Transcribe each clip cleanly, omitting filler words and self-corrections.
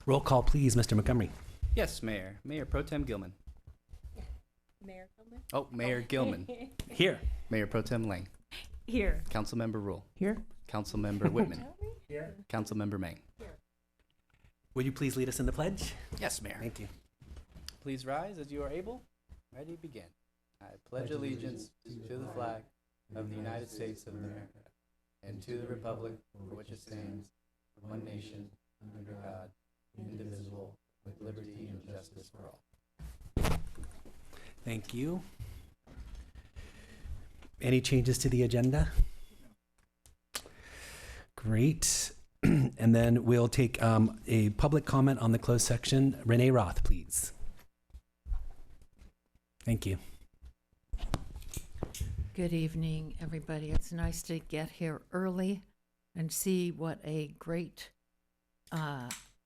Roll call, please, Mr. Montgomery. Yes, Mayor. Mayor Pro Tem Gilman. Mayor Gilman? Oh, Mayor Gilman. Here. Mayor Pro Tem Lang. Here. Councilmember Rule. Here. Councilmember Whitman. Here. Councilmember Mang. Would you please lead us in the pledge? Yes, Mayor. Thank you. Please rise as you are able. Ready, begin. I pledge allegiance to the flag of the United States of America and to the republic for which it stands, one nation, under God, indivisible, with liberty and justice for all. Thank you. Any changes to the agenda? Great. And then we'll take a public comment on the closed section. Renee Roth, please. Thank you. Good evening, everybody. It's nice to get here early and see what a great,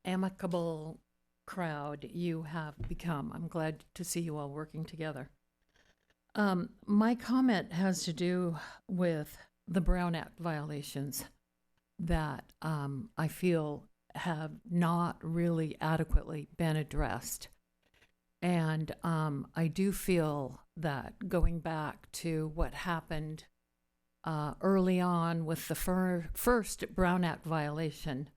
amicable crowd you have become. I'm glad to see you all working together. My comment has to do with the Brown Act violations that I feel have not really adequately been addressed. And I do feel that going back to what happened early on with the first Brown Act violation,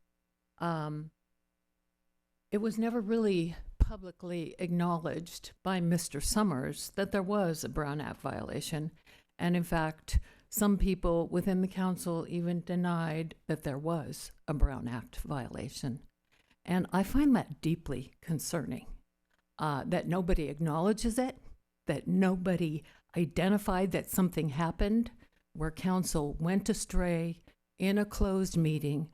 it was never really publicly acknowledged by Mr. Summers that there was a Brown Act violation. And in fact, some people within the council even denied that there was a Brown Act violation. And I find that deeply concerning. That nobody acknowledges it, that nobody identified that something happened where council went astray in a closed meeting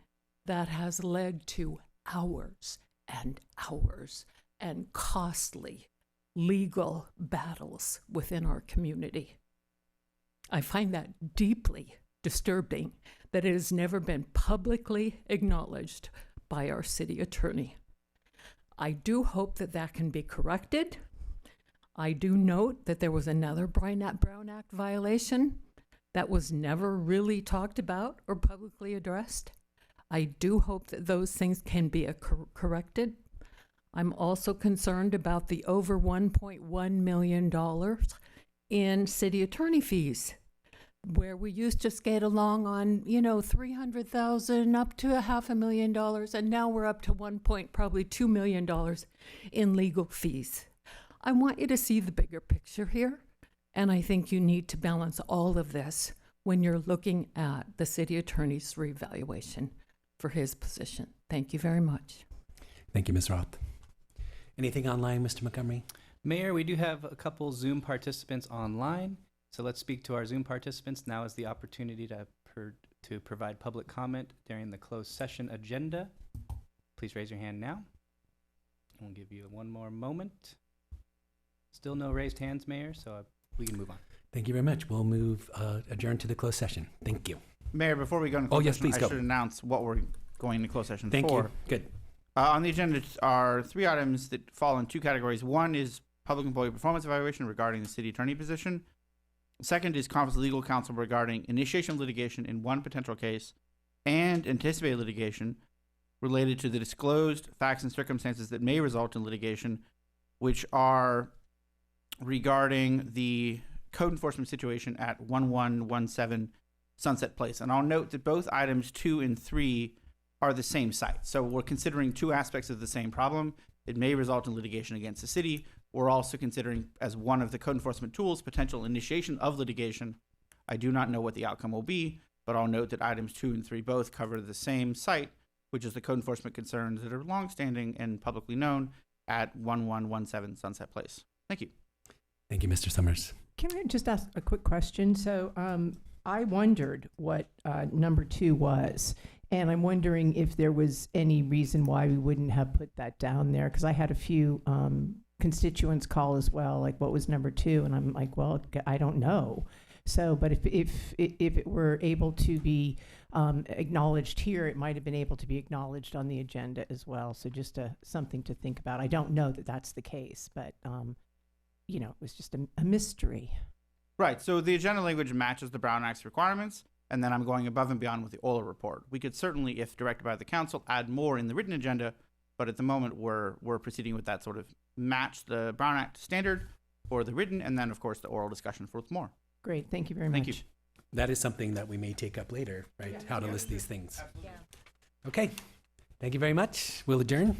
that has led to hours and hours and costly legal battles within our community. I find that deeply disturbing that it has never been publicly acknowledged by our city attorney. I do hope that that can be corrected. I do note that there was another Brown Act violation that was never really talked about or publicly addressed. I do hope that those things can be corrected. I'm also concerned about the over $1.1 million in city attorney fees, where we used to skate along on, $300,000 up to $500,000, and now we're up to probably $2 million in legal fees. I want you to see the bigger picture here, and I think you need to balance all of this when you're looking at the city attorney's reevaluation for his position. Thank you very much. Thank you, Ms. Roth. Anything online, Mr. Montgomery? Mayor, we do have a couple Zoom participants online. So let's speak to our Zoom participants. Now is the opportunity to provide public comment during the closed session agenda. Please raise your hand now. We'll give you one more moment. Still no raised hands, Mayor, so we can move on. Thank you very much. We'll adjourn to the closed session. Thank you. Mayor, before we go into closed session, please I go. should announce what we're going into closed session Thank for. you. Good. On the agenda are three items that fall in two categories. One is public employee performance evaluation regarding the city attorney position. Second is conference with legal counsel regarding initiation of litigation in one potential case and anticipated litigation related to the disclosed facts and circumstances that may result in litigation, which are regarding the code enforcement situation at 1117 Sunset Place. And I'll note that both items 2 and 3 are the same site. So we're considering two aspects of the same problem. It may result in litigation against the city. We're also considering, as one of the code enforcement tools, potential initiation of litigation. I do not know what the outcome will be, but I'll note that items 2 and 3 both cover the same site, which is the code enforcement concerns that are longstanding and publicly known at 1117 Sunset Place. Thank you. Thank you, Mr. Summers. Can I just ask a quick question? So I wondered what number 2 was, and I'm wondering if there was any reason why we wouldn't have put that down there, because I had a few constituents call as well, like what was number 2, and I'm like, well, I don't know. So, but if it were able to be acknowledged here, it might have been able to be acknowledged on the agenda as well. So just something to think about. I don't know that that's the case, but it was just a mystery. Right. So the agenda language matches the Brown Act's requirements, and then I'm going above and beyond with the OLA report. We could certainly, if directed by the council, add more in the written agenda, But at the moment, we're proceeding with that sort of match the Brown Act standard for the written, and then of course the oral discussion for more. Great, thank you very Thank much. you. That is something that we may take up later, right? How to list these things. Yeah. Okay. Thank you very much. We'll adjourn.